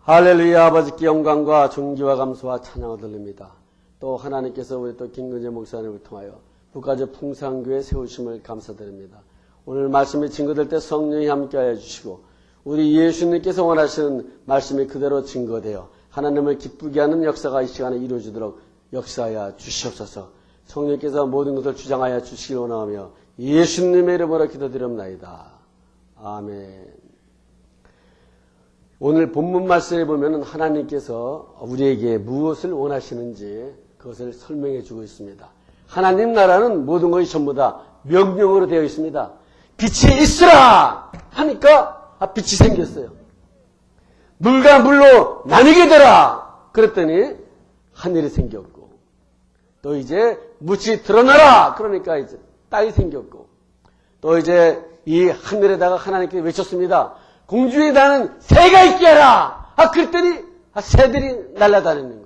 할렐루야. 아버지께 영광과 존귀와 감사와 찬양을 드립니다. 또 하나님께서 우리 또 김근재 목사님을 통하여 북가저 풍산교회 세우심을 감사드립니다. 오늘 말씀이 증거될 때 성령이 함께하여 주시고 우리 예수님께서 원하시는 말씀이 그대로 증거되어 하나님을 기쁘게 하는 역사가 이 시간에 이루어지도록 역사하여 주시옵소서. 성령께서 모든 것을 주장하여 주시길 원하며 예수님의 이름으로 기도드립니다. 아멘. 오늘 본문 말씀에 보면 하나님께서 우리에게 무엇을 원하시는지 그것을 설명해 주고 있습니다. 하나님 나라는 모든 것이 전부 다 명령으로 되어 있습니다. 빛이 있으라 하니까 빛이 생겼어요. 물과 물로 나뉘게 되라 그랬더니 하늘이 생겼고, 또 이제 묻이 드러나라 그러니까 이제 땅이 생겼고, 또 이제 이 하늘에다가 하나님께 외쳤습니다. 공중에 나는 새가 있게 하라. 그랬더니 새들이 날아다니는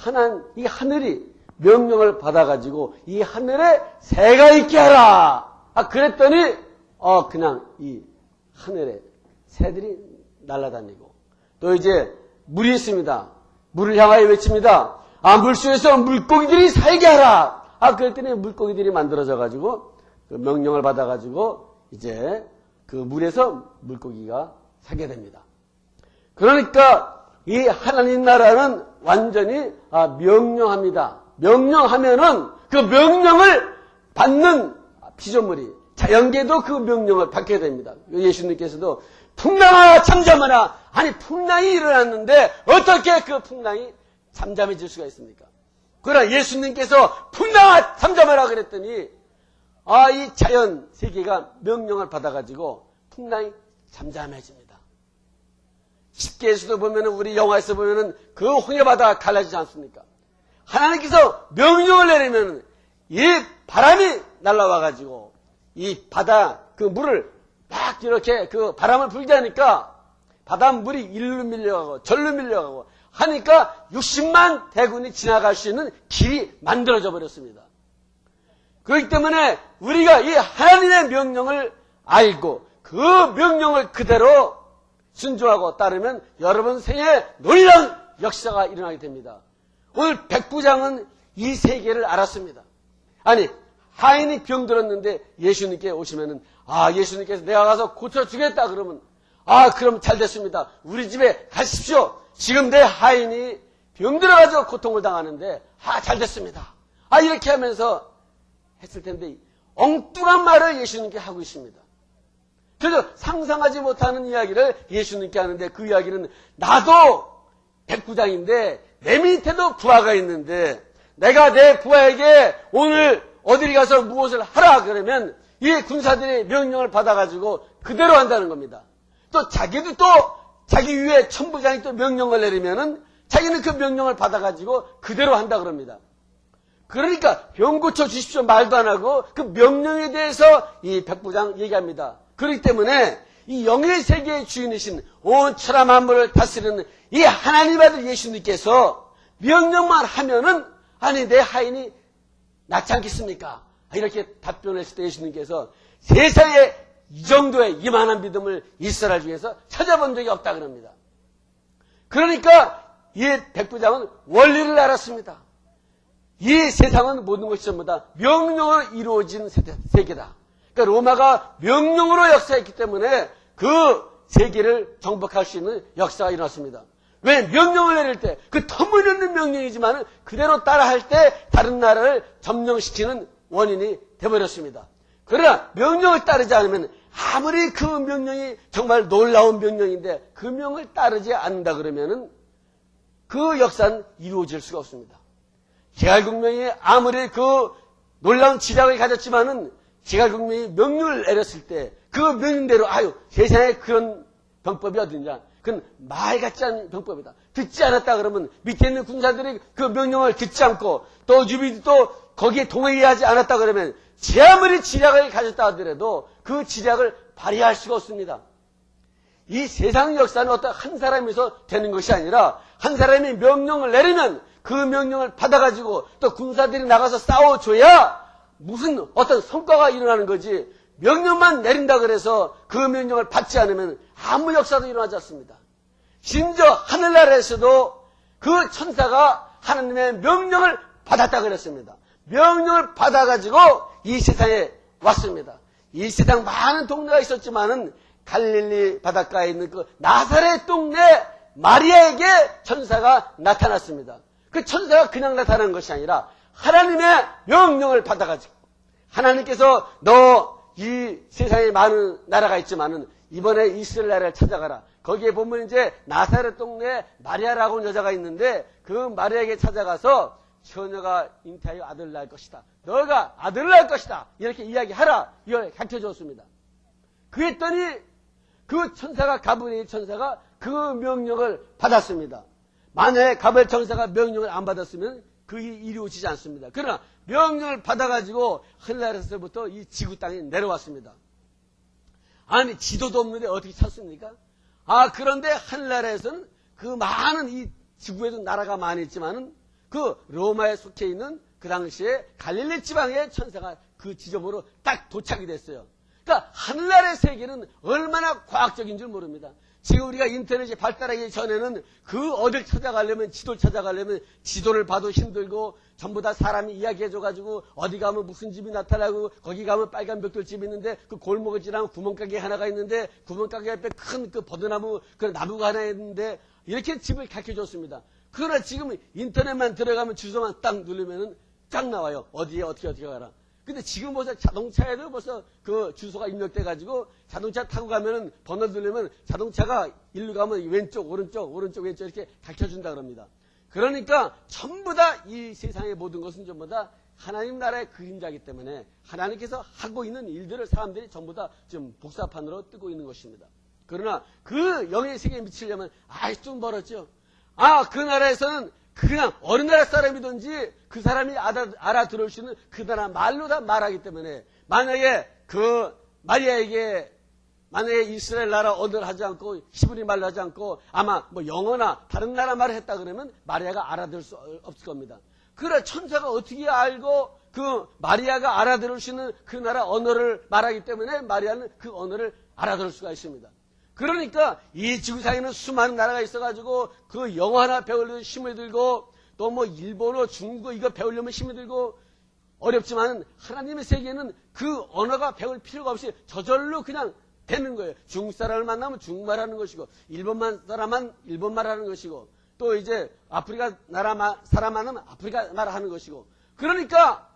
거예요. 이 하늘이 명령을 받아가지고 이 하늘에 새가 있게 하라. 그랬더니 그냥 이 하늘에 새들이 날아다니고, 또 이제 물이 있습니다. 물을 향하여 외칩니다. 물속에서 물고기들이 살게 하라. 그랬더니 물고기들이 만들어져가지고 그 명령을 받아가지고 이제 그 물에서 물고기가 살게 됩니다. 그러니까 이 하나님 나라는 완전히 명령합니다. 명령하면은 그 명령을 받는 피조물이, 자연계도 그 명령을 받게 됩니다. 예수님께서도 풍랑아 잠잠하라. 풍랑이 일어났는데 어떻게 그 풍랑이 잠잠해질 수가 있습니까? 그러나 예수님께서 풍랑아 잠잠하라 그랬더니 이 자연 세계가 명령을 받아가지고 풍랑이 잠잠해집니다. 십계에서도 보면은, 우리 영화에서 보면은 그 홍해바다가 갈라지지 않습니까? 하나님께서 명령을 내리면 이 바람이 날라와가지고 이 바다 그 물을 막 이렇게 그 바람을 불게 하니까 바닷물이 일로 밀려가고 절로 밀려가고 하니까 60만 대군이 지나갈 수 있는 길이 만들어져 버렸습니다. 그렇기 때문에 우리가 이 하나님의 명령을 알고 그 명령을 그대로 순종하고 따르면 여러분 생에 놀라운 역사가 일어나게 됩니다. 오늘 백부장은 이 세계를 알았습니다. 하인이 병들었는데 예수님께 오시면은 예수님께서 내가 가서 고쳐주겠다 그러면 그럼 잘 됐습니다. 우리 집에 가십시오. 지금 내 하인이 병들어가지고 고통을 당하는데 잘 됐습니다. 이렇게 하면서 했을 텐데 엉뚱한 말을 예수님께 하고 있습니다. 그래서 상상하지 못하는 이야기를 예수님께 하는데, 그 이야기는 나도 백부장인데 내 밑에도 부하가 있는데 내가 내 부하에게 오늘 어디를 가서 무엇을 하라 그러면 이 군사들이 명령을 받아가지고 그대로 한다는 겁니다. 또 자기도 또 자기 위에 천부장이 또 명령을 내리면은 자기는 그 명령을 받아가지고 그대로 한다 그럽니다. 그러니까 병 고쳐 주십시오 말도 안 하고 그 명령에 대해서 이 백부장 얘기합니다. 그렇기 때문에 이 영의 세계의 주인이신 온 천하 만물을 다스리는 이 하나님 아들 예수님께서 명령만 하면은 내 하인이 낫지 않겠습니까? 이렇게 답변을 했을 때 예수님께서 세상에 이 정도의 이만한 믿음을 이스라엘 중에서 찾아본 적이 없다 그럽니다. 그러니까 이 백부장은 원리를 알았습니다. 이 세상은 모든 것이 전부 다 명령으로 이루어진 세계다. 그러니까 로마가 명령으로 역사했기 때문에 그 세계를 정복할 수 있는 역사가 일어났습니다. 왜? 명령을 내릴 때 그 터무니없는 명령이지만 그대로 따라할 때 다른 나라를 점령시키는 원인이 되어버렸습니다. 그러나 명령을 따르지 않으면 아무리 그 명령이 정말 놀라운 명령인데 그 명령을 따르지 않는다 그러면은 그 역사는 이루어질 수가 없습니다. 제갈국명이 아무리 그 놀라운 지략을 가졌지만은 제갈국명이 명령을 내렸을 때 그 명령대로 세상에 그런 병법이 어딨냐? 그건 말 같지 않은 병법이다. 듣지 않았다 그러면 밑에 있는 군사들이 그 명령을 듣지 않고 또 유비도 거기에 동의하지 않았다 그러면 제 아무리 지략을 가졌다 하더라도 그 지략을 발휘할 수가 없습니다. 이 세상 역사는 어떤 한 사람에서 되는 것이 아니라 한 사람이 명령을 내리면 그 명령을 받아가지고 또 군사들이 나가서 싸워줘야 무슨 어떤 성과가 일어나는 거지, 명령만 내린다 그래서 그 명령을 받지 않으면 아무 역사도 일어나지 않습니다. 심지어 하늘나라에서도 그 천사가 하나님의 명령을 받았다 그랬습니다. 명령을 받아가지고 이 세상에 왔습니다. 이 세상 많은 동네가 있었지만은 갈릴리 바닷가에 있는 그 나사렛 동네 마리아에게 천사가 나타났습니다. 그 천사가 그냥 나타난 것이 아니라 하나님의 명령을 받아가지고 하나님께서 너 이 세상에 많은 나라가 있지만은 이번에 이스라엘 나라를 찾아가라. 거기에 보면 이제 나사렛 동네에 마리아라고 하는 여자가 있는데 그 마리아에게 찾아가서 처녀가 잉태하여 아들을 낳을 것이다. 너가 아들을 낳을 것이다. 이렇게 이야기하라. 이걸 가르쳐줬습니다. 그랬더니 그 천사가 가브리엘 천사가 그 명령을 받았습니다. 만약에 가브리엘 천사가 명령을 안 받았으면 그 일이 이루어지지 않습니다. 그러나 명령을 받아가지고 하늘나라에서부터 이 지구 땅에 내려왔습니다. 아니 지도도 없는데 어떻게 찾습니까? 그런데 하늘나라에서는 그 많은 이 지구에도 나라가 많이 있지만은 그 로마에 속해 있는 그 당시에 갈릴리 지방의 천사가 그 지점으로 딱 도착이 됐어요. 그러니까 하늘나라의 세계는 얼마나 과학적인 줄 모릅니다. 지금 우리가 인터넷이 발달하기 전에는 그 어딜 찾아가려면 지도를 찾아가려면 지도를 봐도 힘들고 전부 다 사람이 이야기해줘가지고 어디 가면 무슨 집이 나타나고 거기 가면 빨간 벽돌집이 있는데 그 골목을 지나면 구멍가게 하나가 있는데 구멍가게 옆에 큰 그 버드나무 그 나무가 하나 있는데 이렇게 집을 가르쳐줬습니다. 그러나 지금 인터넷만 들어가면 주소만 딱 누르면은 쫙 나와요. 어디에 어떻게 가라. 근데 지금 벌써 자동차에도 벌써 그 주소가 입력돼가지고 자동차 타고 가면은 번호 누르면 자동차가 일로 가면 왼쪽, 오른쪽 이렇게 가르쳐준다 그럽니다. 그러니까 전부 다 이 세상의 모든 것은 전부 다 하나님 나라의 그림자이기 때문에 하나님께서 하고 있는 일들을 사람들이 전부 다 지금 복사판으로 뜨고 있는 것입니다. 그러나 그 영의 세계에 미치려면 좀 멀었죠. 그 나라에서는 그냥 어느 나라 사람이든지 그 사람이 알아들을 수 있는 그 나라 말로 다 말하기 때문에 만약에 그 마리아에게 만약에 이스라엘 나라 언어를 하지 않고 히브리 말로 하지 않고 아마 뭐 영어나 다른 나라 말을 했다 그러면 마리아가 알아들을 수 없을 겁니다. 그래 천사가 어떻게 알고 그 마리아가 알아들을 수 있는 그 나라 언어를 말하기 때문에 마리아는 그 언어를 알아들을 수가 있습니다. 그러니까 이 지구상에는 수많은 나라가 있어가지고 그 영어 하나 배우려면 힘을 들고 또 뭐 일본어, 중국어 이거 배우려면 힘이 들고 어렵지만 하나님의 세계는 그 언어가 배울 필요가 없이 저절로 그냥 되는 거예요. 중국 사람을 만나면 중국말 하는 것이고 일본 사람만 일본말 하는 것이고 또 이제 아프리카 나라 사람 만나면 아프리카 말 하는 것이고 그러니까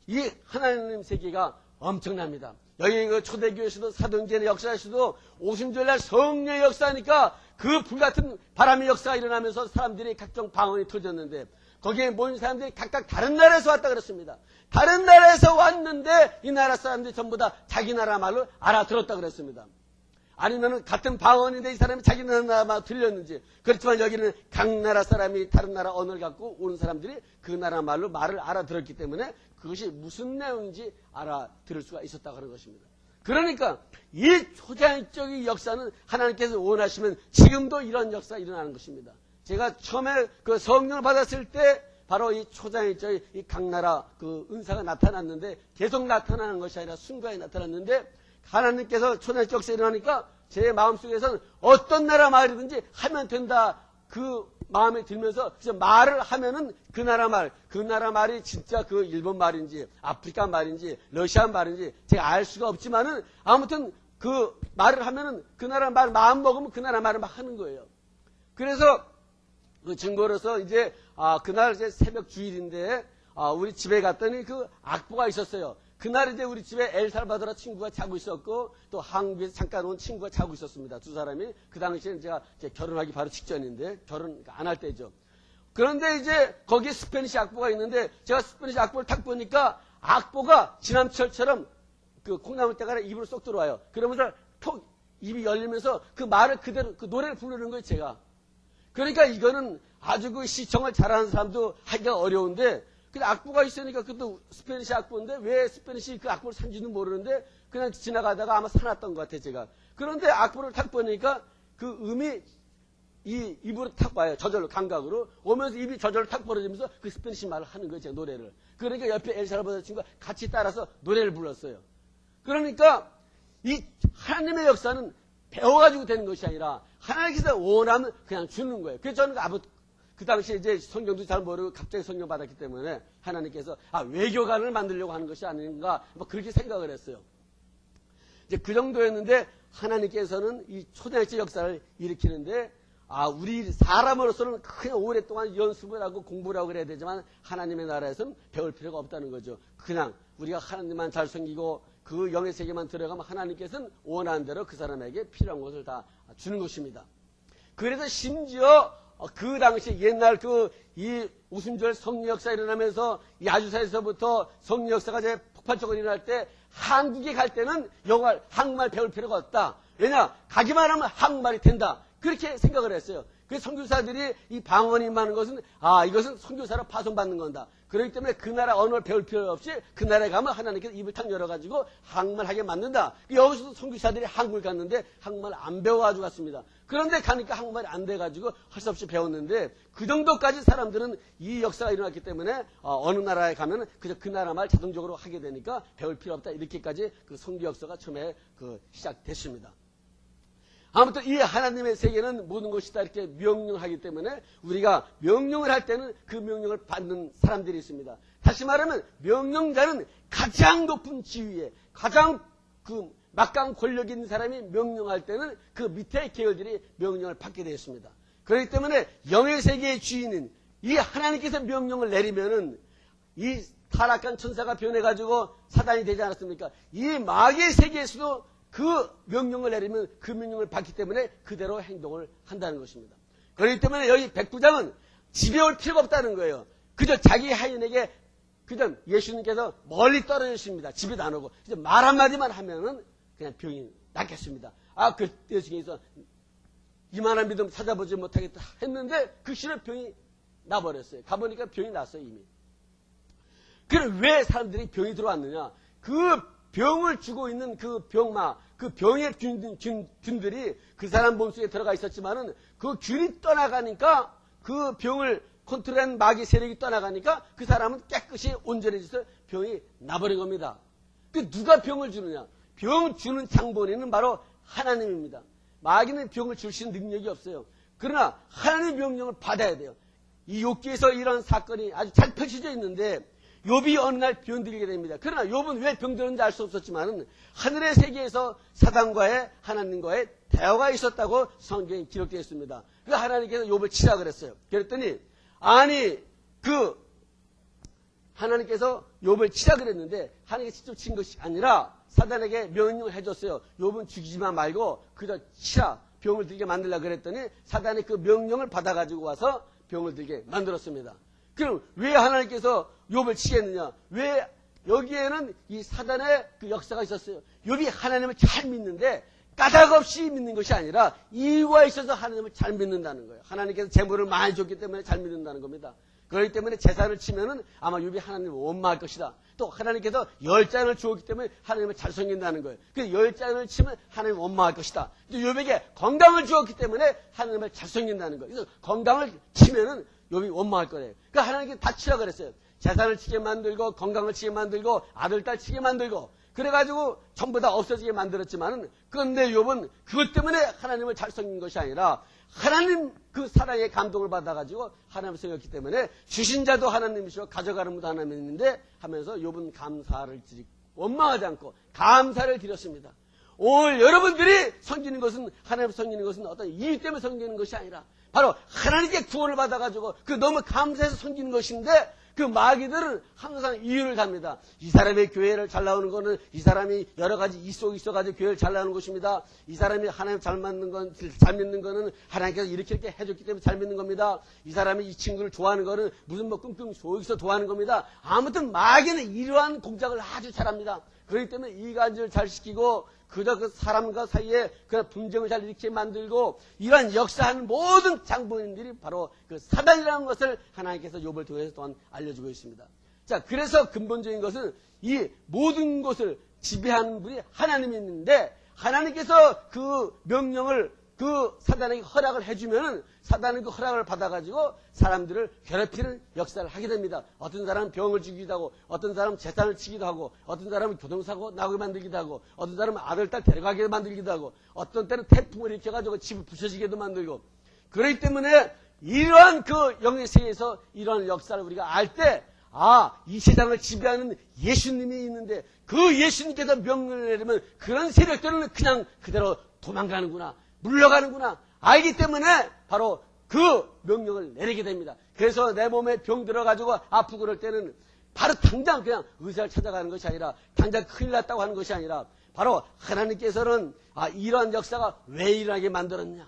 이 하나님 세계가 엄청납니다. 여기 그 초대교회에서도 사도행전의 역사에서도 오순절날 성령의 역사니까 그 불같은 바람의 역사가 일어나면서 사람들이 각종 방언이 터졌는데 거기에 모인 사람들이 각각 다른 나라에서 왔다 그랬습니다. 다른 나라에서 왔는데 이 나라 사람들이 전부 다 자기 나라 말로 알아들었다 그랬습니다. 아니면은 같은 방언인데 이 사람이 자기 나라 말 들렸는지 그렇지만 여기는 각 나라 사람이 다른 나라 언어를 갖고 오는 사람들이 그 나라 말로 말을 알아들었기 때문에 그것이 무슨 내용인지 알아들을 수가 있었다고 하는 것입니다. 그러니까 이 초자연적인 역사는 하나님께서 원하시면 지금도 이런 역사가 일어나는 것입니다. 제가 처음에 그 성령을 받았을 때 바로 이 초자연적인 이 각 나라 그 은사가 나타났는데 계속 나타나는 것이 아니라 순간에 나타났는데 하나님께서 초자연적 역사가 일어나니까 제 마음속에서는 어떤 나라 말이든지 하면 된다 그 마음에 들면서 말을 하면은 그 나라 말이 진짜 그 일본 말인지 아프리카 말인지 러시아 말인지 제가 알 수가 없지만은 아무튼 그 말을 하면은 그 나라 말 마음 먹으면 그 나라 말을 막 하는 거예요. 그래서 그 증거로서 이제 그날 이제 새벽 주일인데 우리 집에 갔더니 그 악보가 있었어요. 그날 이제 우리 집에 엘살바도라 친구가 자고 있었고 또 한국에서 잠깐 온 친구가 자고 있었습니다. 두 사람이 그 당시에 제가 이제 결혼하기 바로 직전인데 결혼 안 할 때죠. 그런데 이제 거기에 스페니시 악보가 있는데 제가 스페니시 악보를 딱 보니까 악보가 지남철처럼 그 콩나물대가 입으로 쏙 들어와요. 그러면서 톡 입이 열리면서 그 말을 그대로 그 노래를 부르는 거예요 제가. 그러니까 이거는 아주 그 시청을 잘하는 사람도 하기가 어려운데 근데 악보가 있으니까 그것도 스페니시 악보인데 왜 스페니시 그 악보를 산지는 모르는데 그냥 지나가다가 아마 사놨던 것 같아요 제가. 그런데 악보를 탁 보니까 그 음이 이 입으로 탁 와요. 저절로 감각으로 오면서 입이 저절로 탁 벌어지면서 그 스페니시 말을 하는 거예요 제가 노래를. 그러니까 옆에 엘살바도르 친구가 같이 따라서 노래를 불렀어요. 그러니까 이 하나님의 역사는 배워가지고 되는 것이 아니라 하나님께서 원하면 그냥 주는 거예요. 그래서 저는 그 당시에 이제 성경도 잘 모르고 갑자기 성경 받았기 때문에 하나님께서 외교관을 만들려고 하는 것이 아닌가 뭐 그렇게 생각을 했어요. 이제 그 정도였는데 하나님께서는 이 초대교회 역사를 일으키는데 우리 사람으로서는 그냥 오랫동안 연습을 하고 공부를 하고 그래야 되지만 하나님의 나라에서는 배울 필요가 없다는 거죠. 그냥 우리가 하나님만 잘 섬기고 그 영의 세계만 들어가면 하나님께서는 원하는 대로 그 사람에게 필요한 것을 다 주는 것입니다. 그래서 심지어 그 당시 옛날 이 우순절 성령 역사 일어나면서 이 아주사에서부터 성령 역사가 이제 폭발적으로 일어날 때 한국에 갈 때는 한국말 배울 필요가 없다. 왜냐? 가기만 하면 한국말이 된다. 그렇게 생각을 했어요. 그래서 선교사들이 이 방언이 임하는 것은 이것은 선교사로 파송받는 건다. 그렇기 때문에 그 나라 언어를 배울 필요 없이 그 나라에 가면 하나님께서 입을 탁 열어가지고 한국말 하게 만든다. 여기서도 선교사들이 한국을 갔는데 한국말 안 배워가지고 갔습니다. 그런데 가니까 한국말이 안 돼가지고 할 수 없이 배웠는데 그 정도까지 사람들은 이 역사가 일어났기 때문에 어느 나라에 가면 그저 그 나라 말 자동적으로 하게 되니까 배울 필요 없다. 이렇게까지 그 선교 역사가 처음에 시작됐습니다. 아무튼 이 하나님의 세계는 모든 것이다 이렇게 명령하기 때문에 우리가 명령을 할 때는 그 명령을 받는 사람들이 있습니다. 다시 말하면 명령자는 가장 높은 지위에 가장 막강 권력 있는 사람이 명령할 때는 그 밑에 계열들이 명령을 받게 되어 있습니다. 그렇기 때문에 영의 세계의 주인은 이 하나님께서 명령을 내리면은 이 타락한 천사가 변해가지고 사단이 되지 않았습니까? 이 마귀의 세계에서도 그 명령을 내리면 그 명령을 받기 때문에 그대로 행동을 한다는 것입니다. 그렇기 때문에 여기 백부장은 집에 올 필요가 없다는 거예요. 그저 자기 하인에게 그저 예수님께서 멀리 떨어지십니다. 집에도 안 오고 이제 말 한마디만 하면은 그냥 병이 낫겠습니다. 그때 중에서 이만한 믿음 찾아보지 못하겠다 했는데 그 시로 병이 나버렸어요. 가보니까 병이 났어요 이미. 그럼 왜 사람들이 병이 들어왔느냐? 그 병을 주고 있는 그 병의 균들이 그 사람 몸속에 들어가 있었지만은 그 균이 떠나가니까 그 병을 컨트롤한 마귀 세력이 떠나가니까 그 사람은 깨끗이 온전해져서 병이 나버린 겁니다. 누가 병을 주느냐? 병 주는 장본인은 바로 하나님입니다. 마귀는 병을 줄 수 있는 능력이 없어요. 그러나 하나님의 명령을 받아야 돼요. 이 욥기에서 이런 사건이 아주 잘 펼쳐져 있는데 욥이 어느 날 병들게 됩니다. 그러나 욥은 왜 병들었는지 알 수 없었지만 하늘의 세계에서 사단과의 하나님과의 대화가 있었다고 성경에 기록되어 있습니다. 그래서 하나님께서 욥을 치라 그랬어요. 그랬더니 하나님께서 욥을 치라 그랬는데 하나님께서 직접 친 것이 아니라 사단에게 명령을 해줬어요. 욥은 죽이지만 말고 그저 치라 병을 들게 만들라 그랬더니 사단이 그 명령을 받아가지고 와서 병을 들게 만들었습니다. 그럼 왜 하나님께서 욥을 치겠느냐? 왜 여기에는 이 사단의 그 역사가 있었어요. 욥이 하나님을 잘 믿는데 까닭 없이 믿는 것이 아니라 이유가 있어서 하나님을 잘 믿는다는 거예요. 하나님께서 재물을 많이 줬기 때문에 잘 믿는다는 겁니다. 그렇기 때문에 제사를 치면은 아마 욥이 하나님을 원망할 것이다. 또 하나님께서 10잔을 주었기 때문에 하나님을 잘 섬긴다는 거예요. 그 10잔을 치면 하나님을 원망할 것이다. 또 욥에게 건강을 주었기 때문에 하나님을 잘 섬긴다는 거예요. 그래서 건강을 치면은 욥이 원망할 거예요. 그러니까 하나님께 다 치라 그랬어요. 재산을 치게 만들고 건강을 치게 만들고 아들 딸 치게 만들고 그래가지고 전부 다 없어지게 만들었지만은 그런데 욥은 그것 때문에 하나님을 잘 섬긴 것이 아니라 하나님 그 사랑의 감동을 받아가지고 하나님을 섬겼기 때문에 주신 자도 하나님이시고 가져가는 분도 하나님인데 하면서 욥은 감사를 드리고 원망하지 않고 감사를 드렸습니다. 오늘 여러분들이 섬기는 것은 하나님을 섬기는 것은 어떤 이유 때문에 섬기는 것이 아니라 바로 하나님께 구원을 받아가지고 너무 감사해서 섬기는 것인데 그 마귀들은 항상 이유를 답니다. 이 사람의 교회를 잘 나오는 거는 이 사람이 여러 가지 이속 있어가지고 교회를 잘 나오는 것입니다. 이 사람이 하나님 잘 믿는 거는 하나님께서 이렇게 해줬기 때문에 잘 믿는 겁니다. 이 사람이 이 친구를 좋아하는 거는 무슨 끙끙 속에서 좋아하는 겁니다. 아무튼 마귀는 이러한 공작을 아주 잘합니다. 그렇기 때문에 이간질을 잘 시키고 그저 그 사람과 사이에 그 분쟁을 잘 일으키게 만들고 이러한 역사하는 모든 장본인들이 바로 그 사단이라는 것을 하나님께서 욥을 통해서 또한 알려주고 있습니다. 자, 그래서 근본적인 것은 이 모든 것을 지배하는 분이 하나님이 있는데 하나님께서 그 명령을 그 사단에게 허락을 해주면은 사단은 그 허락을 받아가지고 사람들을 괴롭히는 역사를 하게 됩니다. 어떤 사람은 병을 주기도 하고, 어떤 사람은 재산을 치기도 하고, 어떤 사람은 교통사고 나게 만들기도 하고, 어떤 사람은 아들, 딸 데려가게 만들기도 하고, 어떤 때는 태풍을 일으켜가지고 집을 부서지게도 만들고. 그렇기 때문에 이러한 그 영의 세계에서 이러한 역사를 우리가 알 때, 이 세상을 지배하는 예수님이 있는데 그 예수님께서 명령을 내리면 그런 세력들은 그냥 그대로 도망가는구나, 물러가는구나 알기 때문에 바로 그 명령을 내리게 됩니다. 그래서 내 몸에 병 들어가지고 아프고 그럴 때는 바로 당장 그냥 의사를 찾아가는 것이 아니라, 당장 큰일 났다고 하는 것이 아니라, 바로 하나님께서는 이러한 역사가 왜 일어나게 만들었냐,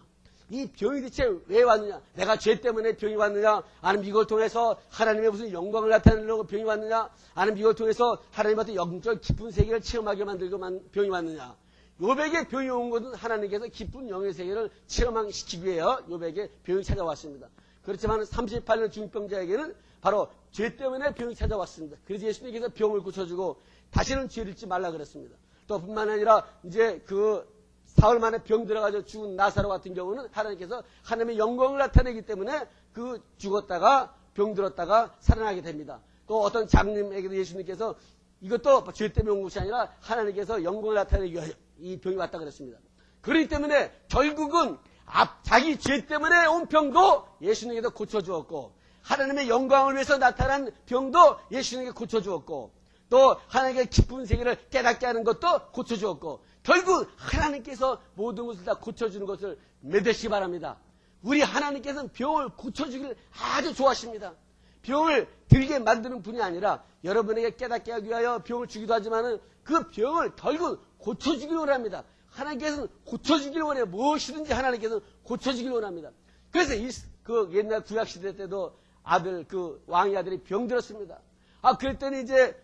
이 병이 대체 왜 왔느냐, 내가 죄 때문에 병이 왔느냐, 아니면 이걸 통해서 하나님의 무슨 영광을 나타내려고 병이 왔느냐, 아니면 이걸 통해서 하나님한테 영적 깊은 세계를 체험하게 만들고 병이 왔느냐. 요백에 병이 온 것은 하나님께서 깊은 영의 세계를 체험시키기 위해요. 요백에 병이 찾아왔습니다. 그렇지만 38년 중병자에게는 바로 죄 때문에 병이 찾아왔습니다. 그래서 예수님께서 병을 고쳐주고 다시는 죄를 짓지 말라 그랬습니다. 또 뿐만 아니라 이제 사흘 만에 병 들어가서 죽은 나사로 같은 경우는 하나님께서 하나님의 영광을 나타내기 때문에 그 죽었다가 병 들었다가 살아나게 됩니다. 또 어떤 장님에게도 예수님께서 이것도 죄 때문에 온 것이 아니라 하나님께서 영광을 나타내기 위하여 이 병이 왔다 그랬습니다. 그렇기 때문에 결국은 자기 죄 때문에 온 병도 예수님께서 고쳐주었고, 하나님의 영광을 위해서 나타난 병도 예수님께 고쳐주었고, 또 하나님의 깊은 세계를 깨닫게 하는 것도 고쳐주었고, 결국 하나님께서 모든 것을 다 고쳐주는 것을 믿으시기 바랍니다. 우리 하나님께서는 병을 고쳐주기를 아주 좋아하십니다. 병을 들게 만드는 분이 아니라 여러분에게 깨닫게 하기 위하여 병을 주기도 하지만 그 병을 결국 고쳐주기를 원합니다. 하나님께서는 고쳐주기를 원해요. 무엇이든지 하나님께서는 고쳐주기를 원합니다. 그래서 옛날 구약시대 때도 왕의 아들이 병들었습니다. 그랬더니 이제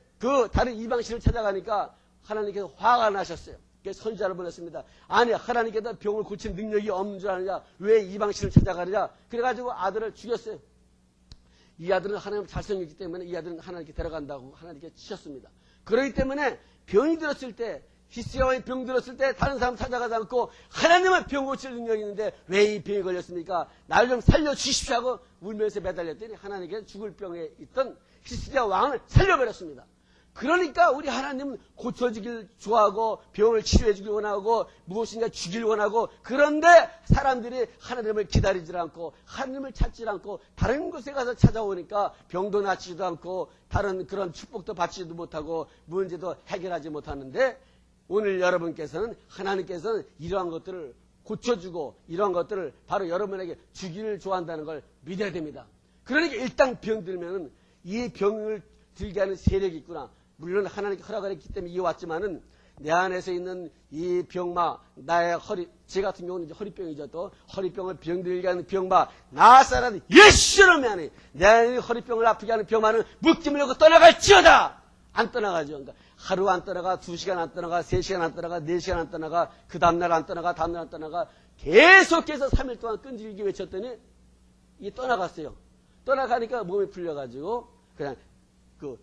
다른 이방신을 찾아가니까 하나님께서 화가 나셨어요. 그래서 선지자를 보냈습니다. 아니, 하나님께서 병을 고칠 능력이 없는 줄 아느냐, 왜 이방신을 찾아가느냐. 그래가지고 아들을 죽였어요. 이 아들은 하나님 잘생겼기 때문에 이 아들은 하나님께 데려간다고 하나님께 치셨습니다. 그렇기 때문에 병이 들었을 때, 히스기야왕이 병 들었을 때 다른 사람 찾아가지 않고 하나님은 병 고칠 능력이 있는데 왜 이 병이 걸렸습니까? 날 좀 살려주십시오 하고 울면서 매달렸더니 하나님께서 죽을 병에 있던 히스기야 왕을 살려버렸습니다. 그러니까 우리 하나님은 고쳐주길 좋아하고 병을 치료해주길 원하고 무엇인가 주길 원하고, 그런데 사람들이 하나님을 기다리질 않고 하나님을 찾질 않고 다른 곳에 가서 찾아오니까 병도 낫지도 않고 다른 그런 축복도 받지도 못하고 문제도 해결하지 못하는데, 오늘 여러분께서는 하나님께서는 이러한 것들을 고쳐주고 이러한 것들을 바로 여러분에게 주기를 좋아한다는 걸 믿어야 됩니다. 그러니까 일단 병 들면은 이 병을 들게 하는 세력이 있구나. 물론 하나님께 허락을 했기 때문에 이어왔지만은 내 안에서 있는 이 병마, 나의 제 같은 경우는 이제 허리병이죠. 또 허리병을 병들게 하는 병마, 나사렛 예수님의 안에 내 안에 허리병을 아프게 하는 병마는 묶임을 놓고 떠나갈지어다. 안 떠나가죠. 그러니까 하루 안 떠나가, 2시간 안 떠나가, 3시간 안 떠나가, 4시간 안 떠나가, 그 다음날 안 떠나가, 다음날 안 떠나가, 계속해서 3일 동안 끈질기게 외쳤더니 이게 떠나갔어요. 떠나가니까 몸이 풀려가지고 그냥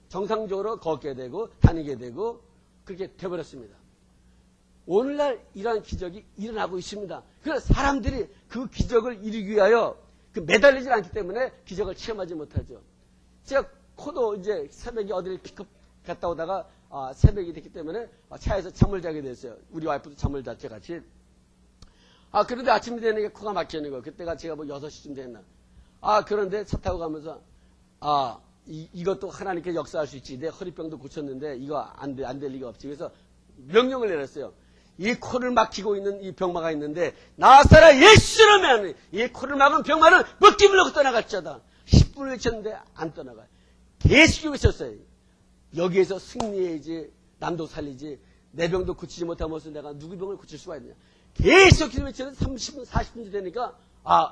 정상적으로 걷게 되고 다니게 되고 그렇게 돼버렸습니다. 오늘날 이러한 기적이 일어나고 있습니다. 그래서 사람들이 그 기적을 이루기 위하여 매달리지 않기 때문에 기적을 체험하지 못하죠. 제가 코도 이제 새벽에 어디를 픽업 갔다 오다가 새벽이 됐기 때문에 차에서 잠을 자게 됐어요. 우리 와이프도 잠을 잤죠, 같이. 그런데 아침이 되니까 코가 막히는 거예요. 그때가 제가 6시쯤 됐나. 그런데 차 타고 가면서 이것도 하나님께 역사할 수 있지. 내 허리병도 고쳤는데 이거 안 될 리가 없지. 그래서 명령을 내렸어요. 이 코를 막히고 있는 이 병마가 있는데 나사렛 예수님의 이 코를 막은 병마는 묶임을 놓고 떠나갈지어다. 10분을 외쳤는데 안 떠나가요. 계속 외쳤어요. 여기에서 승리해야지, 남도 살리지, 내 병도 고치지 못한 것을 내가 누구 병을 고칠 수가 있느냐. 계속 외쳤는데 30분, 40분 되니까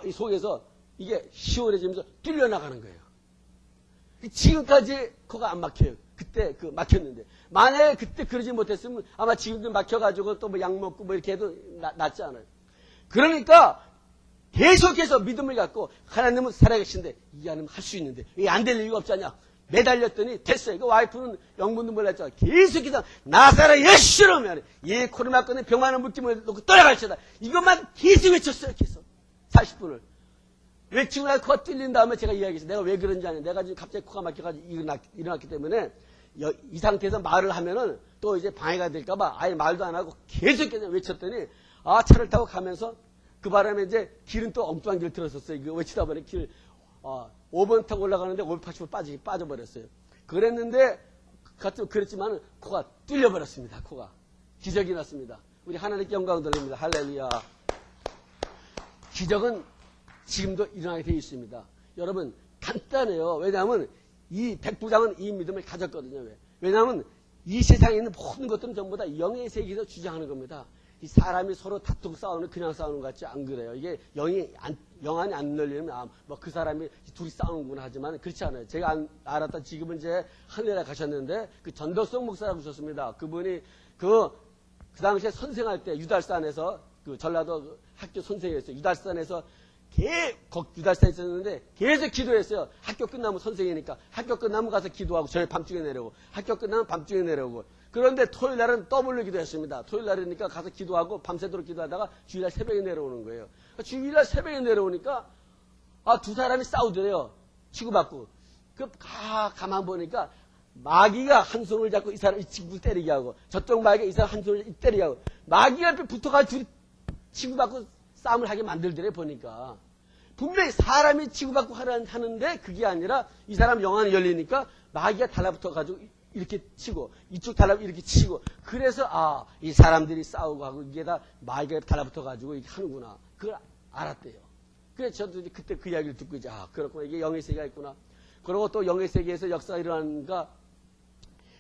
이 속에서 이게 시원해지면서 뚫려나가는 거예요. 지금까지 코가 안 막혀요. 그때 막혔는데. 만약에 그때 그러지 못했으면 아마 지금도 막혀가지고 또 약 먹고 이렇게 해도 낫지 않아요. 그러니까 계속해서 믿음을 갖고 하나님은 살아계신데 이 하나님 할 수 있는데 왜 안 될 이유가 없지 않냐. 매달렸더니 됐어요. 그 와이프는 영문도 몰랐죠. 계속 기도, 나사렛 예수로 하면 예 코로나 꺼내 병 많은 물기을 놓고 떠나갈시다. 이것만 계속 외쳤어요. 계속 40분을 외치고 나서 코가 뚫린 다음에 제가 이야기했어요. 내가 왜 그런지 아냐. 내가 지금 갑자기 코가 막혀가지고 일어났기 때문에 이 상태에서 말을 하면은 또 이제 방해가 될까봐 아예 말도 안 하고 계속 외쳤더니 차를 타고 가면서 그 바람에 이제 길은 또 엉뚱한 길 들었었어요. 이거 외치다 보니 길 5번 타고 올라가는데 580을 빠져버렸어요. 그랬지만 코가 뚫려버렸습니다. 코가. 기적이 났습니다. 우리 하나님께 영광 돌립니다. 할렐루야. 기적은 지금도 일어나게 되어 있습니다. 여러분 간단해요. 왜냐하면 이 백부장은 이 믿음을 가졌거든요. 왜냐하면 이 세상에 있는 모든 것들은 전부 다 영의 세계에서 주장하는 겁니다. 이 사람이 서로 다투고 싸우는 그냥 싸우는 것 같지 안 그래요. 이게 영안이 안 열리면 그 사람이 둘이 싸우는구나 하지만 그렇지 않아요. 제가 알았다 지금은 이제 하늘에 가셨는데 그 전덕성 목사라고 하셨습니다. 그분이 그 당시에 선생할 때 유달산에서 그 전라도 학교 선생이었어요. 유달산에서 유달산에 있었는데 계속 기도했어요. 학교 끝나면 선생이니까 학교 끝나면 가서 기도하고 저희 밤중에 내려오고 학교 끝나면 밤중에 내려오고 그런데 토요일 날은 더블로 기도했습니다. 토요일 날이니까 가서 기도하고 밤새도록 기도하다가 주일날 새벽에 내려오는 거예요. 주일날 새벽에 내려오니까 두 사람이 싸우더래요. 치고받고. 가만 보니까 마귀가 한 손을 잡고 이 사람 이 친구 때리게 하고 저쪽 마귀가 이 사람 한 손을 때리게 하고 마귀가 옆에 붙어가지고 둘이 치고받고 싸움을 하게 만들더래 보니까. 분명히 사람이 치고받고 하는데 그게 아니라 이 사람 영안이 열리니까 마귀가 달라붙어가지고 이렇게 치고 이쪽 달라붙어 이렇게 치고 그래서 이 사람들이 싸우고 하고 이게 다 마귀가 달라붙어가지고 이렇게 하는구나. 그걸 알았대요. 그래서 저도 그때 그 이야기를 듣고 이제 그렇구나. 이게 영의 세계가 있구나. 그리고 또 영의 세계에서 역사가 일어나는가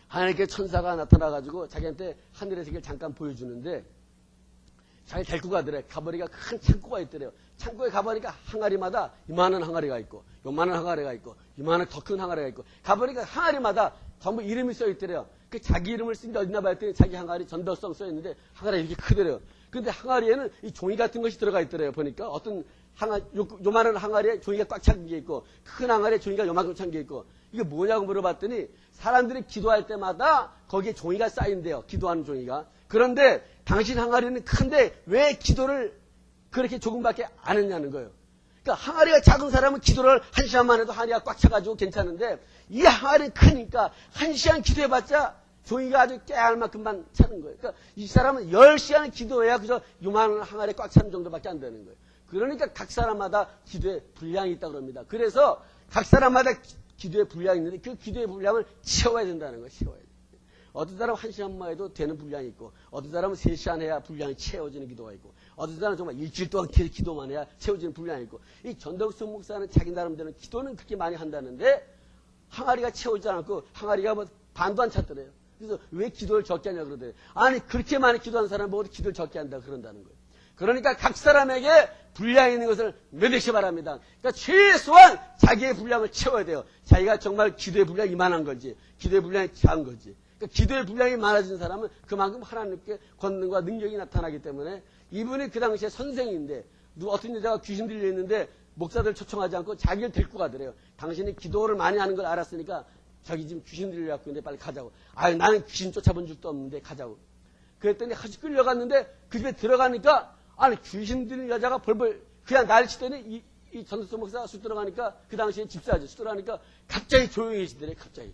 하나님께 천사가 나타나가지고 자기한테 하늘의 세계를 잠깐 보여주는데 자기 데리고 가더래. 가보니까 큰 창고가 있더래요. 창고에 가보니까 항아리마다 이만한 항아리가 있고 요만한 항아리가 있고 이만한 더 큰 항아리가 있고 가보니까 항아리마다 전부 이름이 써 있더래요. 그 자기 이름을 쓴 게 어디나 봤더니 자기 항아리 전덕성 써 있는데 항아리가 이렇게 크더래요. 근데 항아리에는 이 종이 같은 것이 들어가 있더래요. 보니까 어떤 요만한 항아리에 종이가 꽉 찬 게 있고 큰 항아리에 종이가 요만큼 찬 게 있고 이게 뭐냐고 물어봤더니 사람들이 기도할 때마다 거기에 종이가 쌓인대요. 기도하는 종이가. 그런데 당신 항아리는 큰데 왜 기도를 그렇게 조금밖에 안 했냐는 거예요. 그러니까 항아리가 작은 사람은 기도를 1시간만 해도 항아리가 꽉 차가지고 괜찮은데 이 항아리는 크니까 1시간 기도해봤자 종이가 아주 깨알 만큼만 차는 거예요. 그러니까 이 사람은 10시간 기도해야 그저 요만한 항아리에 꽉 차는 정도밖에 안 되는 거예요. 그러니까 각 사람마다 기도의 분량이 있다고 합니다. 그래서 각 사람마다 기도의 분량이 있는데 그 기도의 분량을 채워야 된다는 거예요. 채워야 돼요. 어떤 사람은 1시간만 해도 되는 분량이 있고 어떤 사람은 3시간 해야 분량이 채워지는 기도가 있고 어떤 사람은 정말 일주일 동안 기도만 해야 채워지는 분량이 있고 이 전덕성 목사는 자기 나름대로 기도는 그렇게 많이 한다는데 항아리가 채워지지 않고 항아리가 뭐 반도 안 찼더래요. 그래서 왜 기도를 적게 하냐 그러더래요. 아니 그렇게 많이 기도하는 사람은 모두 기도를 적게 한다 그런다는 거예요. 그러니까 각 사람에게 분량이 있는 것을 믿으시 바랍니다. 그러니까 최소한 자기의 분량을 채워야 돼요. 자기가 정말 기도의 분량이 이만한 건지 기도의 분량이 작은 건지. 그러니까 기도의 분량이 많아진 사람은 그만큼 하나님께 권능과 능력이 나타나기 때문에 이분이 그 당시에 선생인데 어떤 여자가 귀신 들려 있는데 목사들 초청하지 않고 자기를 데리고 가더래요. 당신이 기도를 많이 하는 걸 알았으니까 자기 지금 귀신 들려갖고 있는데 빨리 가자고. 나는 귀신 쫓아본 적도 없는데 가자고. 그랬더니 같이 끌려갔는데 그 집에 들어가니까 귀신 들린 여자가 벌벌 그냥 날 치더니 이 전덕성 목사가 쑥 들어가니까 그 당시에 집사죠. 쑥 들어가니까 갑자기 조용해지더래. 갑자기.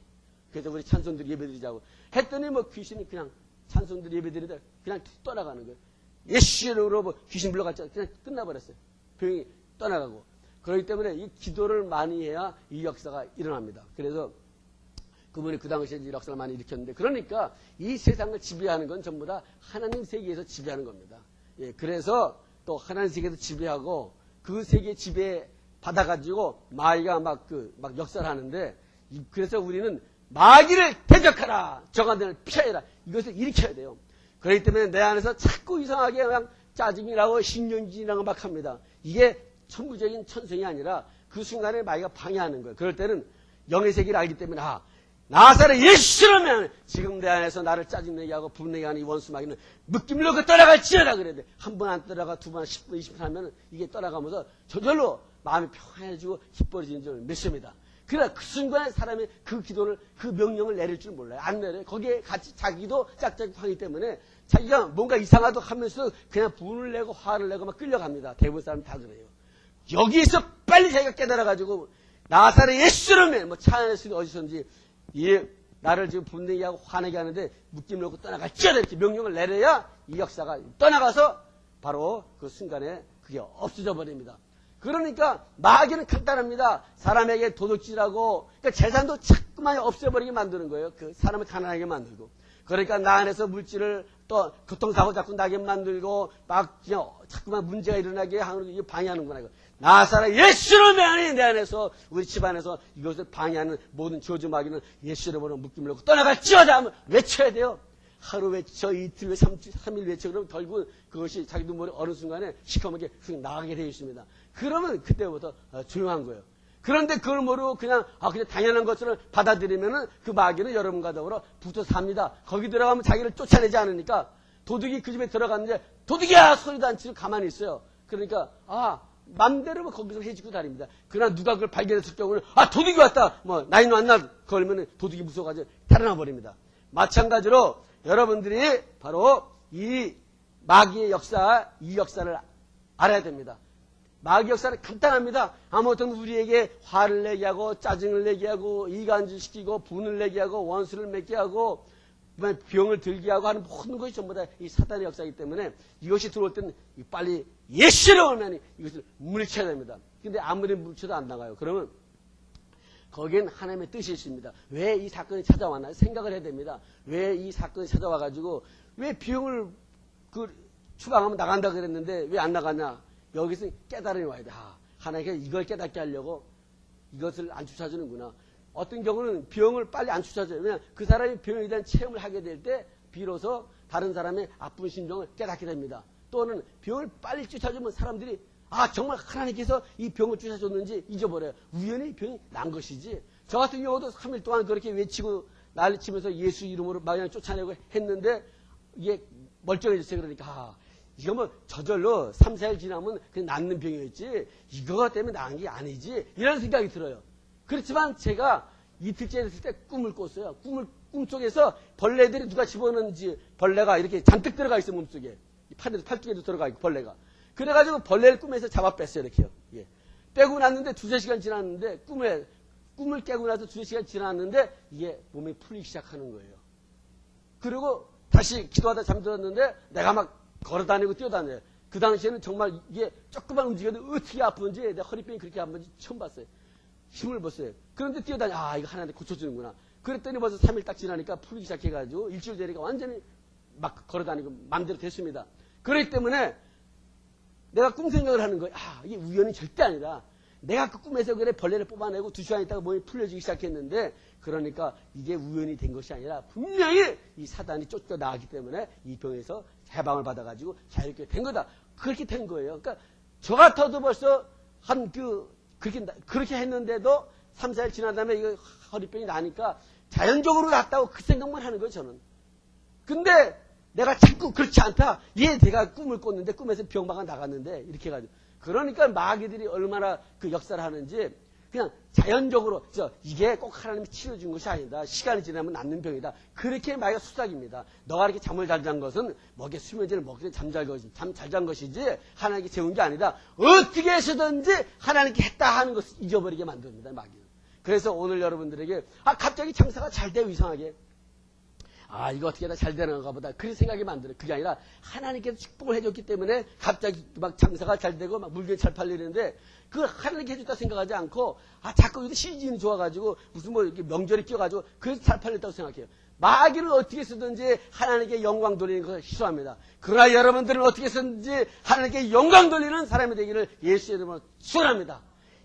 그래서 우리 찬송들 예배드리자고 했더니 뭐 귀신이 그냥 찬송들 예배드리다 그냥 떠나가는 거예요. 예수로 뭐 귀신 불러갔잖아. 그냥 끝나버렸어요. 병이 떠나가고. 그렇기 때문에 이 기도를 많이 해야 이 역사가 일어납니다. 그래서 그분이 그 당시에 이 역사를 많이 일으켰는데 그러니까 이 세상을 지배하는 건 전부 다 하나님 세계에서 지배하는 겁니다. 예, 그래서 또 하나님 세계에서 지배하고 그 세계 지배 받아가지고 마귀가 막 역사를 하는데 그래서 우리는 마귀를 대적하라. 정한대를 피하라. 이것을 일으켜야 돼요. 그렇기 때문에 내 안에서 자꾸 이상하게 그냥 짜증이 나고 신경질이 나고 막 합니다. 이게 천부적인 천성이 아니라 그 순간에 마귀가 방해하는 거예요. 그럴 때는 영의 세계를 알기 때문에 나사렛 예수라면 지금 내 안에서 나를 짜증내게 하고 분내게 하는 이 원수 마귀는 묶임을 놓고 떠나갈지어다 그래야 돼. 한 번 안 떠나가 두 번 10분 20분 하면 이게 떠나가면서 저절로 마음이 평안해지고 기뻐지는 줄 믿습니다. 그러나 그 순간에 사람이 그 기도를, 그 명령을 내릴 줄 몰라요. 안 내려요. 거기에 같이 자기도 짝짝하기 때문에 자기가 뭔가 이상하다 하면서 그냥 분을 내고 화를 내고 막 끌려갑니다. 대부분 사람 다 그래요. 여기서 빨리 자기가 깨달아가지고 나사렛 예수님의 뭐 차 안에서 어디서든지 나를 지금 분내게 하고 화내게 하는데 묶임 놓고 떠나갈지어다 이렇게 명령을 내려야 이 역사가 떠나가서 바로 그 순간에 그게 없어져 버립니다. 그러니까 마귀는 간단합니다. 사람에게 도둑질하고 그러니까 재산도 자꾸만 없애버리게 만드는 거예요. 그 사람을 가난하게 만들고. 그러니까 나 안에서 물질을 또 교통사고 자꾸 나게 만들고 막 그냥 자꾸만 문제가 일어나게 하는 거 방해하는구나. 이거. 나사렛 예수를 내 안에서 우리 집안에서 이것을 방해하는 모든 저주 마귀는 예수를 보는 묶임을 놓고 떠나갈지어다 하면 외쳐야 돼요. 하루 외쳐, 이틀 외쳐, 3일 외쳐, 그러면 결국은 그것이 자기 눈물이 어느 순간에 시커멓게 나가게 되어 있습니다. 그러면 그때부터 조용한 거예요. 그런데 그걸 모르고 그냥 당연한 것처럼 받아들이면은 그 마귀는 여러분과 더불어 붙어 삽니다. 거기 들어가면 자기를 쫓아내지 않으니까 도둑이 그 집에 들어갔는데 도둑이야! 소리도 안 치고 가만히 있어요. 그러니까, 맘대로 거기서 해지고 다닙니다. 그러나 누가 그걸 발견했을 경우는, 도둑이 왔다! 나이는 왔나? 그러면 도둑이 무서워가지고 달아나 버립니다. 마찬가지로 여러분들이 바로 이 마귀의 역사, 이 역사를 알아야 됩니다. 마귀 역사는 간단합니다. 아무튼 우리에게 화를 내게 하고 짜증을 내게 하고 이간질시키고 분을 내게 하고 원수를 맺게 하고 병을 들게 하고 하는 모든 것이 전부 다 이 사단의 역사이기 때문에 이것이 들어올 때는 빨리 예수를 오면 이것을 물리쳐야 됩니다. 근데 아무리 물리쳐도 안 나가요. 그러면 거기엔 하나님의 뜻이 있습니다. 왜 이 사건이 찾아왔나 생각을 해야 됩니다. 왜 이 사건이 찾아와가지고 왜 병을 추방하면 나간다 그랬는데 왜 안 나가냐. 여기서 깨달음이 와야 돼. 하나님께서 이걸 깨닫게 하려고 이것을 안 쫓아주는구나. 어떤 경우는 병을 빨리 안 쫓아줘요. 왜냐하면 그 사람이 병에 대한 체험을 하게 될 때 비로소 다른 사람의 아픈 심정을 깨닫게 됩니다. 또는 병을 빨리 쫓아주면 사람들이 정말 하나님께서 이 병을 쫓아줬는지 잊어버려요. 우연히 병이 난 것이지. 저 같은 경우도 3일 동안 그렇게 외치고 난리치면서 예수 이름으로 마귀를 쫓아내고 했는데 이게 멀쩡해졌어요. 그러니까 이거 뭐 저절로 3, 4일 지나면 그냥 낫는 병이었지 이거 때문에 나은 게 아니지 이런 생각이 들어요. 그렇지만 제가 이틀째 됐을 때 꿈을 꿨어요. 꿈속에서 벌레들이 누가 집어넣는지 벌레가 이렇게 잔뜩 들어가 있어요. 몸속에. 팔뚝에도 들어가 있고 벌레가. 그래가지고 벌레를 꿈에서 잡아 뺐어요. 이렇게요. 예. 빼고 났는데 2-3시간 지났는데 꿈을 깨고 나서 2-3시간 지났는데 이게 몸이 풀리기 시작하는 거예요. 그리고 다시 기도하다 잠들었는데 내가 막 걸어다니고 뛰어다녀요. 그 당시에는 정말 이게 조금만 움직여도 어떻게 아픈지 내 허리병이 그렇게 아픈지 처음 봤어요. 힘을 봤어요. 그런데 뛰어다녀. 이거 하나한테 고쳐주는구나. 그랬더니 벌써 3일 딱 지나니까 풀리기 시작해가지고 일주일 되니까 완전히 막 걸어다니고 맘대로 됐습니다. 그렇기 때문에 내가 꿈 생각을 하는 거예요. 이게 우연이 절대 아니다. 내가 그 꿈에서 그래 벌레를 뽑아내고 2시간 있다가 몸이 풀려지기 시작했는데 그러니까 이게 우연이 된 것이 아니라 분명히 이 사단이 쫓겨나가기 때문에 이 병에서 해방을 받아가지고 자유롭게 된 거다. 그렇게 된 거예요. 그러니까 저 같아도 벌써 그렇게 했는데도 3, 4일 지난 다음에 이거 허리병이 나니까 자연적으로 낫다고 그 생각만 하는 거예요, 저는. 근데 내가 자꾸 그렇지 않다. 내가 꿈을 꿨는데 꿈에서 병마가 나갔는데 이렇게 해가지고. 그러니까 마귀들이 얼마나 그 역사를 하는지 그냥 자연적으로 이게 꼭 하나님이 치료준 것이 아니다. 시간이 지나면 낫는 병이다. 그렇게 마귀가 수작입니다. 너가 이렇게 잠을 잘 잔 것은 먹에 수면제를 먹기 잠 잘 잔 것이지 하나님께 재운 게 아니다. 어떻게 해서든지 하나님께 했다 하는 것을 잊어버리게 만듭니다. 마귀는. 그래서 오늘 여러분들에게 갑자기 장사가 잘 돼요. 이상하게. 이거 어떻게 다 잘 되는가 보다. 그런 생각이 만들어요. 그게 아니라 하나님께서 축복을 해줬기 때문에 갑자기 막 장사가 잘 되고 막 물건이 잘 팔리는데 그걸 하나님께 해줬다 생각하지 않고 자꾸 여기서 시즌이 좋아가지고 무슨 이렇게 명절이 끼어가지고 그래서 잘 팔렸다고 생각해요. 마귀는 어떻게 쓰든지 하나님께 영광 돌리는 것을 희소합니다. 그러나 여러분들은 어떻게 쓰든지 하나님께 영광 돌리는 사람이 되기를 예수의 이름으로 축원합니다.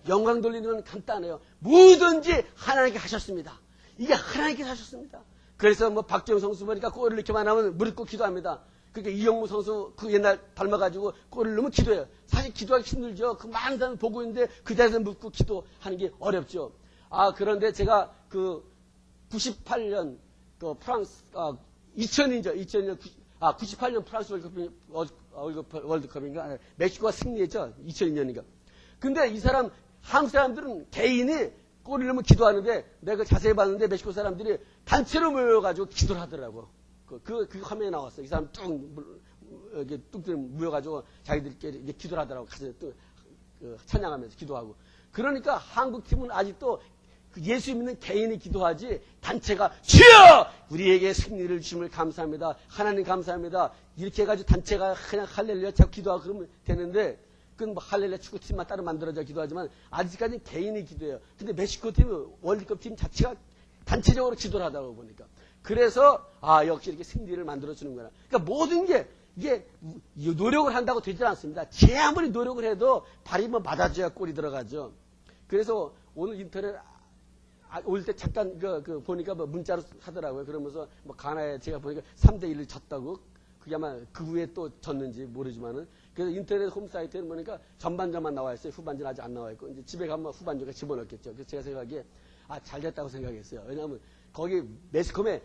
영광 돌리는 건 간단해요. 뭐든지 하나님께 하셨습니다. 이게 하나님께 하셨습니다. 그래서 박지영 선수 보니까 골을 이렇게만 하면 무릎 꿇고 기도합니다. 그러니까 이영무 선수 그 옛날 닮아가지고 골을 넣으면 기도해요. 사실 기도하기 힘들죠. 그 많은 사람이 보고 있는데 그 자리에서 묻고 기도하는 게 어렵죠. 그런데 제가 98년 프랑스 2000년 98년 프랑스 월드컵인가 멕시코가 승리했죠. 2002년인가. 근데 이 사람 한국 사람들은 개인이 꼬리를 넣으면 기도하는데 내가 자세히 봤는데 멕시코 사람들이 단체로 모여가지고 기도를 하더라고. 그 화면에 나왔어. 이 사람 이렇게 뚝 모여가지고 자기들끼리 이제 기도를 하더라고. 가서 또 찬양하면서 기도하고. 그러니까 한국 팀은 아직도 예수 믿는 개인이 기도하지 단체가 주여 우리에게 승리를 주심을 감사합니다. 하나님 감사합니다. 이렇게 해가지고 단체가 그냥 할렐루야 자꾸 기도하고 그러면 되는데 그건 뭐 할렐루야 축구팀만 따로 만들어져 기도하지만 아직까지는 개인이 기도해요. 근데 멕시코 팀 월드컵 팀 자체가 단체적으로 기도를 하다고 보니까 그래서 역시 이렇게 승리를 만들어주는구나. 그러니까 모든 게 이게 노력을 한다고 되지 않습니다. 제 아무리 노력을 해도 발이 뭐 맞아줘야 골이 들어가죠. 그래서 오늘 인터넷 올 때 잠깐 보니까 뭐 문자로 하더라고요. 그러면서 뭐 가나에 제가 보니까 3대1을 졌다고. 그게 아마 그 후에 또 졌는지 모르지만은. 그래서 인터넷 홈사이트에 보니까 전반전만 나와 있어요. 후반전 아직 안 나와 있고. 이제 집에 가면 후반전에 집어넣겠죠. 그래서 제가 생각하기에 잘 됐다고 생각했어요. 왜냐하면 거기 매스컴에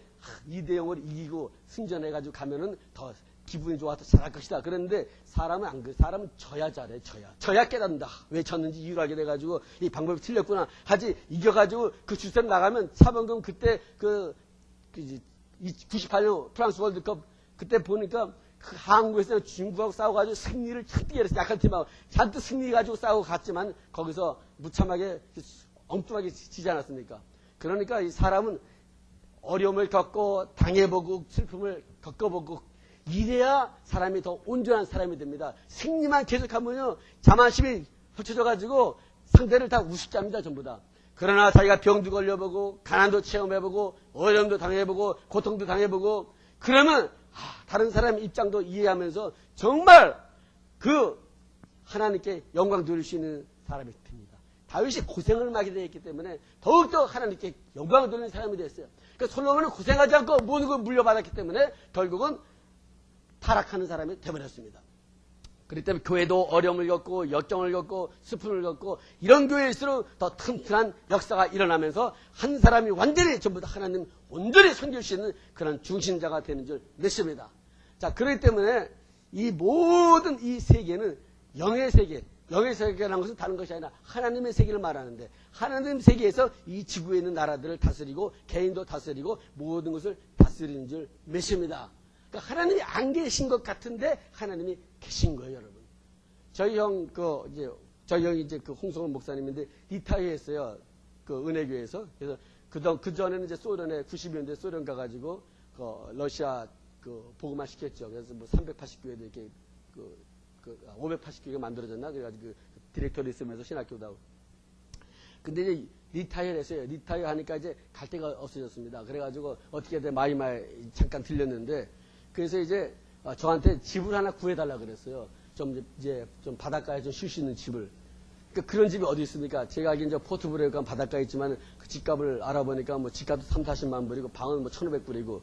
2대0으로 이기고 승전해가지고 가면은 더 기분이 좋아서 잘할 것이다. 그런데 사람은 안 그래. 사람은 져야 잘해. 져야 깨닫는다. 왜 졌는지 이유를 알게 돼가지고 이 방법이 틀렸구나. 하지 이겨가지고 그 주선 나가면 사범금 그때 98년 프랑스 월드컵 그때 보니까 그 한국에서 중국하고 싸워가지고 승리를 잔뜩 해서 약한 팀하고 잔뜩 승리해가지고 싸우고 갔지만 거기서 무참하게 엉뚱하게 지지 않았습니까? 그러니까 이 사람은 어려움을 겪고 당해보고 슬픔을 겪어보고 이래야 사람이 더 온전한 사람이 됩니다. 승리만 계속하면요 자만심이 펼쳐져가지고 상대를 다 우습게 합니다. 전부 다. 그러나 자기가 병도 걸려보고 가난도 체험해보고 어려움도 당해보고 고통도 당해보고 그러면 다른 사람의 입장도 이해하면서 정말 그 하나님께 영광 돌릴 수 있는 사람이 됩니다. 다윗이 고생을 많이 했기 때문에 더욱더 하나님께 영광을 돌리는 사람이 됐어요. 그러니까 솔로몬은 고생하지 않고 모든 걸 물려받았기 때문에 결국은 타락하는 사람이 되어버렸습니다. 그렇기 때문에 교회도 어려움을 겪고 역경을 겪고 슬픔을 겪고 이런 교회일수록 더 튼튼한 역사가 일어나면서 한 사람이 완전히 전부 다 하나님 온전히 섬길 수 있는 그런 중심자가 되는 줄 믿습니다. 자, 그렇기 때문에 이 모든 이 세계는 영의 세계, 영의 세계라는 것은 다른 것이 아니라 하나님의 세계를 말하는데 하나님 세계에서 이 지구에 있는 나라들을 다스리고 개인도 다스리고 모든 것을 다스리는 줄 믿습니다. 그러니까 하나님이 안 계신 것 같은데 하나님이 계신 거예요, 여러분. 저희 형이 그 홍성원 목사님인데 리타이어했어요. 그 은혜교회에서. 그래서 그 전에는 이제 소련에 90년대 소련 가가지고 그 러시아 그 복음화 시켰죠. 그래서 뭐 380교회도 이렇게 580교회가 만들어졌나 그래가지고 그 디렉터로 있으면서 신학교도 하고. 근데 이제 리타이어를 했어요. 리타이어 하니까 이제 갈 데가 없어졌습니다. 그래가지고 어떻게든 마이마이 잠깐 들렸는데 그래서 이제 저한테 집을 하나 구해달라 그랬어요. 좀 바닷가에 좀 쉴 수 있는 집을. 그러니까 그런 집이 어디 있습니까? 제가 알기엔 이제 포트브레이크가 바닷가에 있지만 그 집값을 알아보니까 뭐 집값도 3, 40만 불이고 방은 뭐 1,500불이고.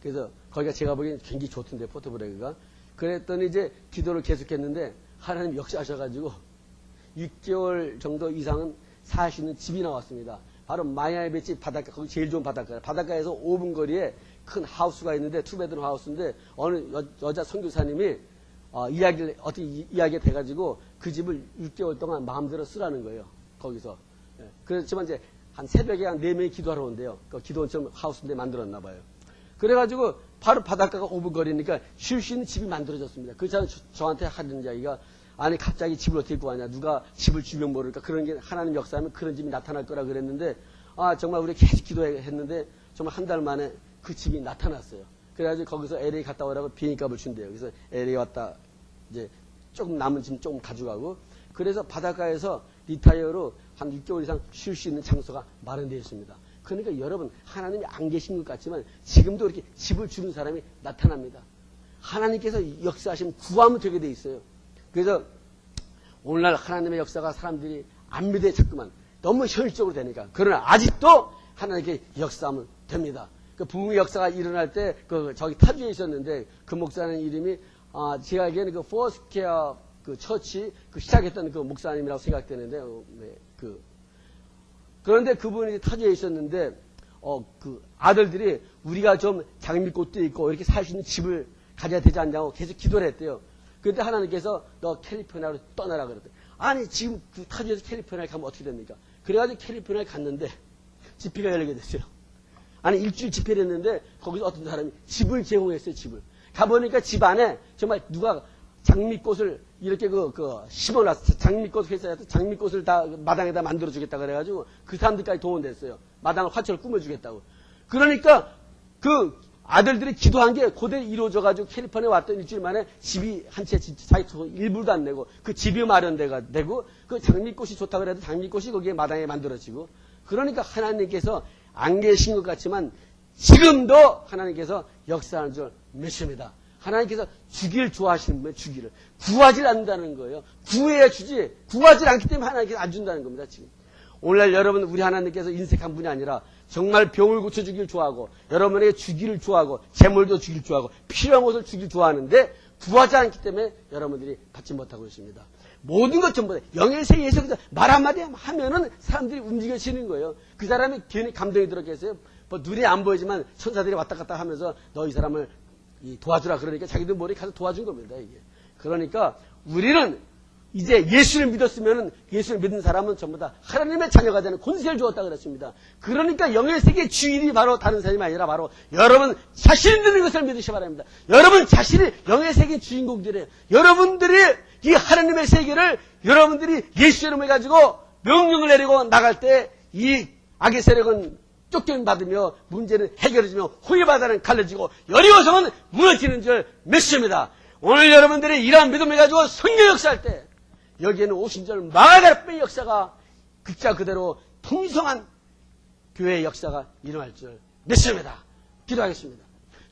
그래서 거기가 제가 보기엔 굉장히 좋던데 포트브레이크가. 그랬더니 이제 기도를 계속했는데 하나님 역사하셔가지고 6개월 정도 이상은 살 수 있는 집이 나왔습니다. 바로 마이애미 비치 바닷가, 거기 제일 좋은 바닷가. 바닷가에서 5분 거리에 큰 하우스가 있는데 투베드룸 하우스인데 어느 여자 선교사님이 어떻게 이야기가 돼가지고 그 집을 6개월 동안 마음대로 쓰라는 거예요. 거기서. 예. 그렇지만 이제 한 새벽에 한 4명이 기도하러 온대요. 그 기도원처럼 하우스인데 만들었나 봐요. 그래가지고 바로 바닷가가 5분 거리니까 쉴 수 있는 집이 만들어졌습니다. 그 사람 저한테 하는 이야기가 아니 갑자기 집을 어떻게 구하냐. 누가 집을 주면 모를까. 그런 게 하나님 역사하면 그런 집이 나타날 거라 그랬는데 정말 우리 계속 기도했는데 정말 한 달 만에 그 집이 나타났어요. 그래가지고 거기서 LA 갔다 오라고 비행값을 준대요. 그래서 LA 왔다 이제 조금 남은 짐 조금 가져가고 그래서 바닷가에서 리타이어로 한 6개월 이상 쉴 수 있는 장소가 마련되어 있습니다. 그러니까 여러분 하나님이 안 계신 것 같지만 지금도 이렇게 집을 주는 사람이 나타납니다. 하나님께서 역사하시면 구하면 되게 돼 있어요. 그래서 오늘날 하나님의 역사가 사람들이 안 믿어요. 자꾸만 너무 현실적으로 되니까. 그러나 아직도 하나님께 역사하면 됩니다. 그 부흥의 역사가 일어날 때 저기 타주에 있었는데 그 목사님 이름이 제가 알기에는 그 포스케어 그 처치 그 시작했던 그 목사님이라고 생각되는데 그런데 그분이 타주에 있었는데 그 아들들이 우리가 좀 장미꽃도 있고 이렇게 살 수 있는 집을 가져야 되지 않냐고 계속 기도를 했대요. 그런데 하나님께서 너 캘리포니아로 떠나라 그랬대. 아니 지금 그 타주에서 캘리포니아에 가면 어떻게 됩니까? 그래가지고 캘리포니아에 갔는데 집회가 열리게 됐어요. 아니 일주일 집회를 했는데 거기서 어떤 사람이 집을 제공했어요. 집을. 가보니까 집 안에 정말 누가 장미꽃을 이렇게 심어놨어. 장미꽃 회사에서 장미꽃을 다 마당에다 만들어주겠다 그래가지고 그 사람들까지 동원됐어요. 마당을 화초를 꾸며주겠다고. 그러니까 그 아들들이 기도한 게 그대로 이루어져가지고 캘리포니아에 왔던 일주일 만에 집이 한 채 자기 일부도 안 내고 그 집이 마련돼가 되고 그 장미꽃이 좋다고 그래도 장미꽃이 거기에 마당에 만들어지고 그러니까 하나님께서 안 계신 것 같지만 지금도 하나님께서 역사하는 줄 믿습니다. 하나님께서 주기를 좋아하시는 분은 주기를 구하지 않는다는 거예요. 구해야 주지 구하지 않기 때문에 하나님께서 안 준다는 겁니다. 지금 오늘날 여러분 우리 하나님께서 인색한 분이 아니라 정말 병을 고쳐주기를 좋아하고 여러분에게 주기를 좋아하고 재물도 주기를 좋아하고 필요한 것을 주기를 좋아하는데 구하지 않기 때문에 여러분들이 받지 못하고 있습니다. 모든 것 전부 다 영의 세계에서 말 한마디 하면은 사람들이 움직여지는 거예요. 그 사람이 괜히 감동이 들었겠어요. 뭐 눈에 안 보이지만 천사들이 왔다 갔다 하면서 너 이 사람을 도와주라 그러니까 자기들 머리 가서 도와준 겁니다. 이게. 그러니까 우리는 이제 예수를 믿었으면 예수를 믿은 사람은 전부 다 하나님의 자녀가 되는 권세를 주었다 그랬습니다. 그러니까 영의 세계 주인이 바로 다른 사람이 아니라 바로 여러분 자신이 되는 것을 믿으시기 바랍니다. 여러분 자신이 영의 세계 주인공들이에요. 여러분들이 이 하나님의 세계를 여러분들이 예수 이름을 가지고 명령을 내리고 나갈 때 이 악의 세력은 쫓겨받으며 문제는 해결해지며 후회받아는 갈라지고 여리고성은 무너지는 줄 믿습니다. 오늘 여러분들이 이러한 믿음을 가지고 성령 역사할 때 여기에는 오순절 마가다락방의 역사가 글자 그대로 풍성한 교회의 역사가 일어날 줄 믿습니다. 기도하겠습니다.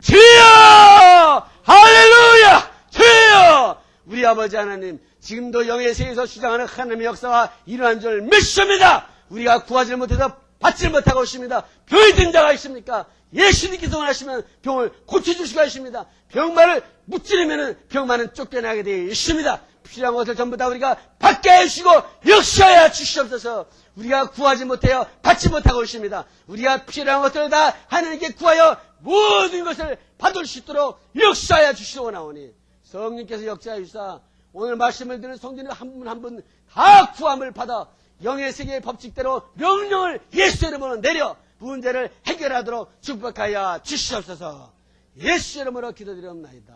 주여! 할렐루야! 주여! 우리 아버지 하나님 지금도 영의 세계에서 주장하는 하나님의 역사가 일어난 줄 믿습니다. 우리가 구하지 못해서 받지 못하고 있습니다. 병이 든 자가 있습니까? 예수님께서 원하시면 병을 고쳐주시고 하십니다. 병만을 무찌르면 병만은 쫓겨나게 되어 있습니다. 필요한 것을 전부 다 우리가 받게 해주시고 역사하여 주시옵소서. 우리가 구하지 못해요. 받지 못하고 있습니다. 우리가 필요한 것들을 다 하나님께 구하여 모든 것을 받을 수 있도록 역사하여 주시오나오니 성령께서 역사하여 주사 오늘 말씀을 듣는 성도님 한 분 한 분 다 구함을 받아 영의 세계의 법칙대로 명령을 예수 이름으로 내려 문제를 해결하도록 축복하여 주시옵소서. 예수 이름으로 기도드리옵나이다.